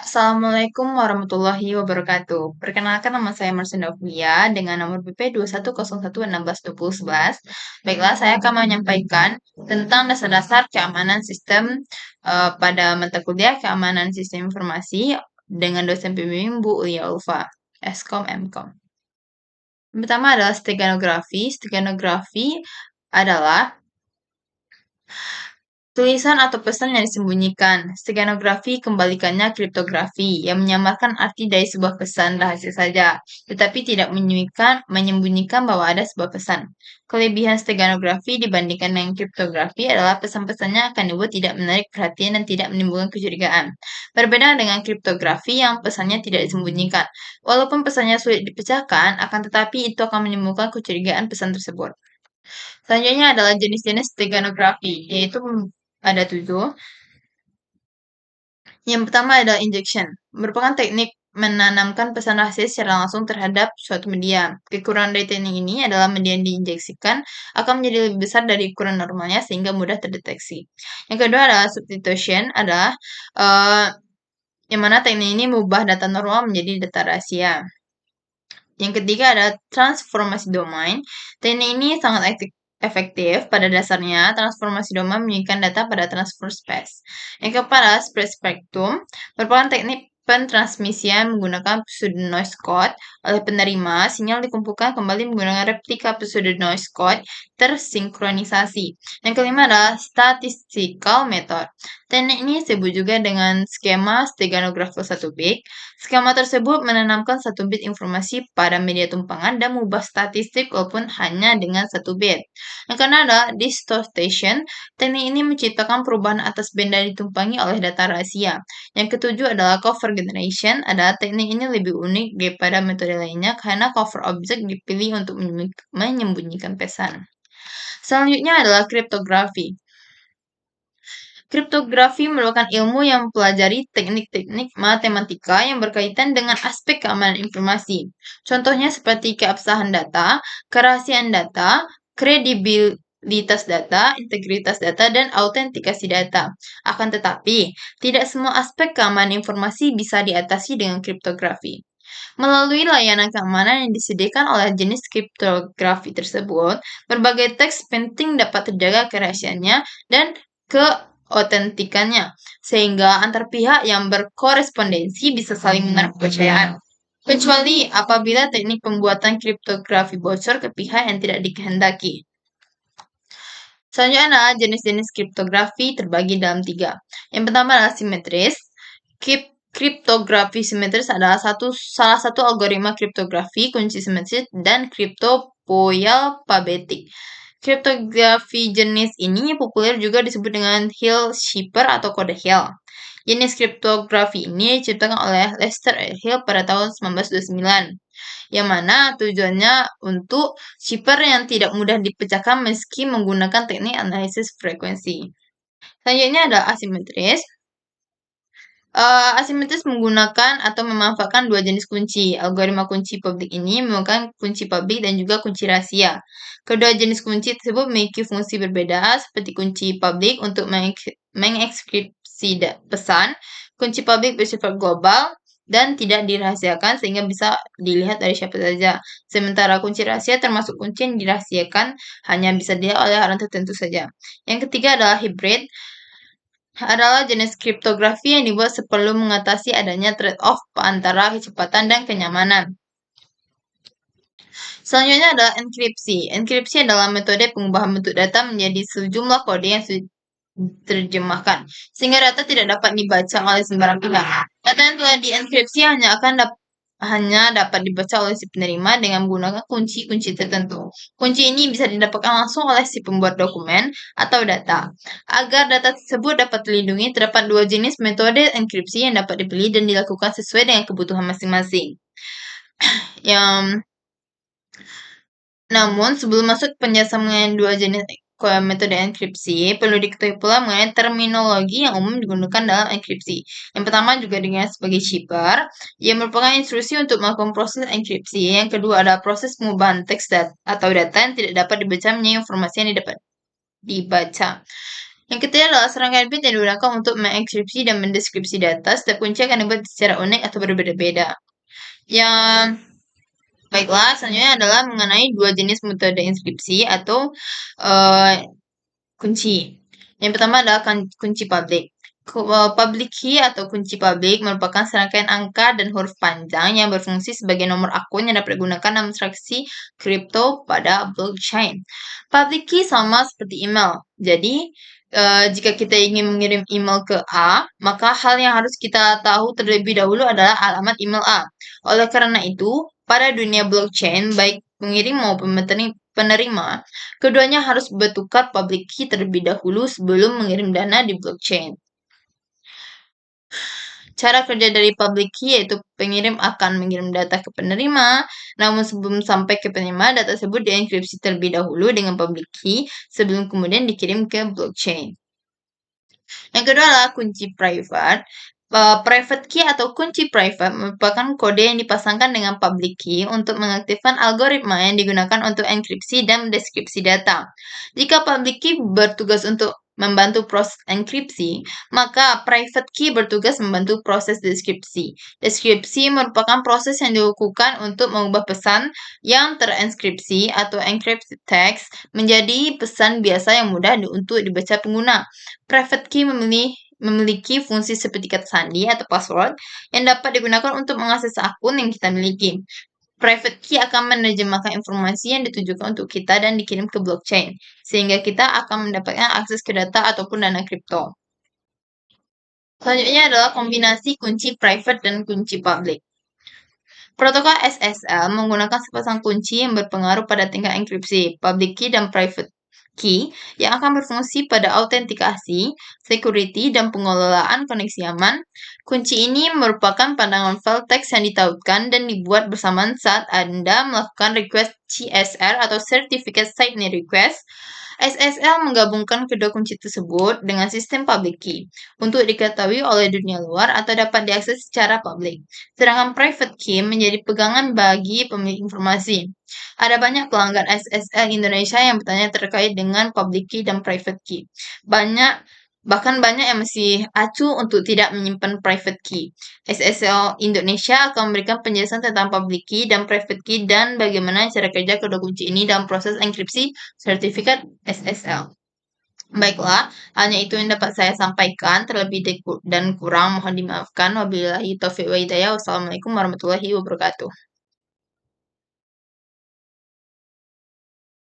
Assalamualaikum warahmatullahi wabarakatuh. Perkenalkan nama saya Marsinda dengan nomor BP 2101162011. Baiklah, saya akan menyampaikan tentang dasar-dasar keamanan sistem pada mata kuliah keamanan sistem informasi dengan dosen pembimbing Bu Ulia Ulfa, Eskom Mkom. Yang pertama adalah steganografi. Steganografi adalah tulisan atau pesan yang disembunyikan. Steganografi kembalikannya kriptografi, yang menyamarkan arti dari sebuah pesan rahasia saja, tetapi tidak menyembunyikan bahwa ada sebuah pesan. Kelebihan steganografi dibandingkan dengan kriptografi adalah pesan-pesannya akan dibuat tidak menarik perhatian dan tidak menimbulkan kecurigaan. Berbeda dengan kriptografi yang pesannya tidak disembunyikan. Walaupun pesannya sulit dipecahkan, akan tetapi itu akan menimbulkan kecurigaan pesan tersebut. Selanjutnya adalah jenis-jenis steganografi, yaitu ada 7. Yang pertama adalah injection, merupakan teknik menanamkan pesan rahasia secara langsung terhadap suatu media. Kekurangan dari teknik ini adalah media yang diinjeksikan akan menjadi lebih besar dari ukuran normalnya sehingga mudah terdeteksi. Yang kedua adalah substitution, adalah yang mana teknik ini mengubah data normal menjadi data rahasia. Yang ketiga adalah transformasi domain. Teknik ini sangat efektif. Pada dasarnya, transformasi domain menyingkirkan data pada transfer space. Yang keempat adalah spread spectrum, merupakan teknik pentransmisian menggunakan pseudo noise code oleh penerima. Sinyal dikumpulkan kembali menggunakan replika pseudo noise code tersinkronisasi. Yang kelima adalah statistical method. Teknik ini disebut juga dengan skema steganograph 1 bit. Skema tersebut menanamkan 1 bit informasi pada media tumpangan dan mengubah statistik walaupun hanya dengan 1 bit. Yang keenam adalah distortion. Teknik ini menciptakan perubahan atas benda ditumpangi oleh data rahasia. Yang ketujuh adalah cover generation. Teknik ini lebih unik daripada metode lainnya karena cover object dipilih untuk menyembunyikan pesan. Selanjutnya adalah kriptografi. Kriptografi merupakan ilmu yang mempelajari teknik-teknik matematika yang berkaitan dengan aspek keamanan informasi. Contohnya seperti keabsahan data, kerahasiaan data, kredibilitas data, integritas data, dan autentikasi data. Akan tetapi, tidak semua aspek keamanan informasi bisa diatasi dengan kriptografi. Melalui layanan keamanan yang disediakan oleh jenis kriptografi tersebut, berbagai teks penting dapat terjaga kerahasiaannya dan keautentikannya, sehingga antar pihak yang berkorespondensi bisa saling menaruh kepercayaan. Kecuali apabila teknik pembuatan kriptografi bocor ke pihak yang tidak dikehendaki. Selanjutnya adalah jenis-jenis kriptografi terbagi dalam 3. Yang pertama adalah simetris. Kriptografi simetris adalah salah satu algoritma kriptografi kunci simetris dan kriptopoialphabetic. Kriptografi jenis ini populer juga disebut dengan Hill-Shipper atau kode Hill. Jenis kriptografi ini diciptakan oleh Lester Hill pada tahun 1929, yang mana tujuannya untuk shipper yang tidak mudah dipecahkan meski menggunakan teknik analisis frekuensi. Selanjutnya ada asimetris. Asimetris menggunakan atau memanfaatkan dua jenis kunci. Algoritma kunci publik ini menggunakan kunci publik dan juga kunci rahasia. Kedua jenis kunci tersebut memiliki fungsi berbeda, seperti kunci publik untuk mengekskripsi pesan, kunci publik bersifat global dan tidak dirahasiakan sehingga bisa dilihat dari siapa saja. Sementara kunci rahasia termasuk kunci yang dirahasiakan hanya bisa dilihat oleh orang tertentu saja. Yang ketiga adalah hybrid. Adalah jenis kriptografi yang dibuat perlu mengatasi adanya trade-off antara kecepatan dan kenyamanan. Selanjutnya adalah enkripsi. Enkripsi adalah metode pengubahan bentuk data menjadi sejumlah kode yang diterjemahkan, sehingga data tidak dapat dibaca oleh sembarang pihak. Data yang telah dienkripsi hanya dapat dibaca oleh si penerima dengan menggunakan kunci-kunci tertentu. Kunci ini bisa didapatkan langsung oleh si pembuat dokumen atau data. Agar data tersebut dapat terlindungi, terdapat dua jenis metode enkripsi yang dapat dipilih dan dilakukan sesuai dengan kebutuhan masing-masing. Namun, sebelum masuk penjelasan mengenai dua jenis metode enkripsi, perlu diketahui pula mengenai terminologi yang umum digunakan dalam enkripsi. Yang pertama juga dengan sebagai shipper, yang merupakan instruksi untuk melakukan proses enkripsi. Yang kedua adalah proses pengubahan teks atau data yang tidak dapat dibaca menjadi informasi yang dapat dibaca. Yang ketiga adalah serangkaian bit yang digunakan untuk mengenkripsi dan mendeskripsi data. Setiap kunci akan dibuat secara unik atau berbeda-beda. Yang baiklah, selanjutnya adalah mengenai dua jenis metode inskripsi atau kunci. Yang pertama adalah kunci publik. Public key atau kunci publik merupakan serangkaian angka dan huruf panjang yang berfungsi sebagai nomor akun yang dapat digunakan dalam transaksi kripto pada blockchain. Public key sama seperti email. Jadi, jika kita ingin mengirim email ke A, maka hal yang harus kita tahu terlebih dahulu adalah alamat email A. Oleh karena itu, pada dunia blockchain, baik pengirim maupun penerima, keduanya harus bertukar public key terlebih dahulu sebelum mengirim dana di blockchain. Cara kerja dari public key yaitu pengirim akan mengirim data ke penerima, namun sebelum sampai ke penerima, data tersebut dienkripsi terlebih dahulu dengan public key sebelum kemudian dikirim ke blockchain. Yang kedua adalah kunci private. Private key atau kunci private merupakan kode yang dipasangkan dengan public key untuk mengaktifkan algoritma yang digunakan untuk enkripsi dan deskripsi data. Jika public key bertugas untuk membantu proses enkripsi, maka private key bertugas membantu proses deskripsi. Deskripsi merupakan proses yang dilakukan untuk mengubah pesan yang terenskripsi atau encrypted text menjadi pesan biasa yang mudah untuk dibaca pengguna. Private key memiliki fungsi seperti kata sandi atau password yang dapat digunakan untuk mengakses akun yang kita miliki. Private key akan menerjemahkan informasi yang ditujukan untuk kita dan dikirim ke blockchain, sehingga kita akan mendapatkan akses ke data ataupun dana kripto. Selanjutnya adalah kombinasi kunci private dan kunci public. Protokol SSL menggunakan sepasang kunci yang berpengaruh pada tingkat enkripsi, public key dan private key yang akan berfungsi pada autentikasi, security, dan pengelolaan koneksi aman. Kunci ini merupakan pandangan file teks yang ditautkan dan dibuat bersamaan saat Anda melakukan request CSR atau Certificate Signing Request. SSL menggabungkan kedua kunci tersebut dengan sistem public key untuk diketahui oleh dunia luar atau dapat diakses secara publik. Sedangkan private key menjadi pegangan bagi pemilik informasi. Ada banyak pelanggan SSL Indonesia yang bertanya terkait dengan public key dan private key. Bahkan banyak yang masih acuh untuk tidak menyimpan private key. SSL Indonesia akan memberikan penjelasan tentang public key dan private key dan bagaimana cara kerja kedua kunci ini dalam proses enkripsi sertifikat SSL. Baiklah, hanya itu yang dapat saya sampaikan. Terlebih dan kurang mohon dimaafkan. Wabillahi taufiq wa hidayah. Wassalamualaikum warahmatullahi wabarakatuh.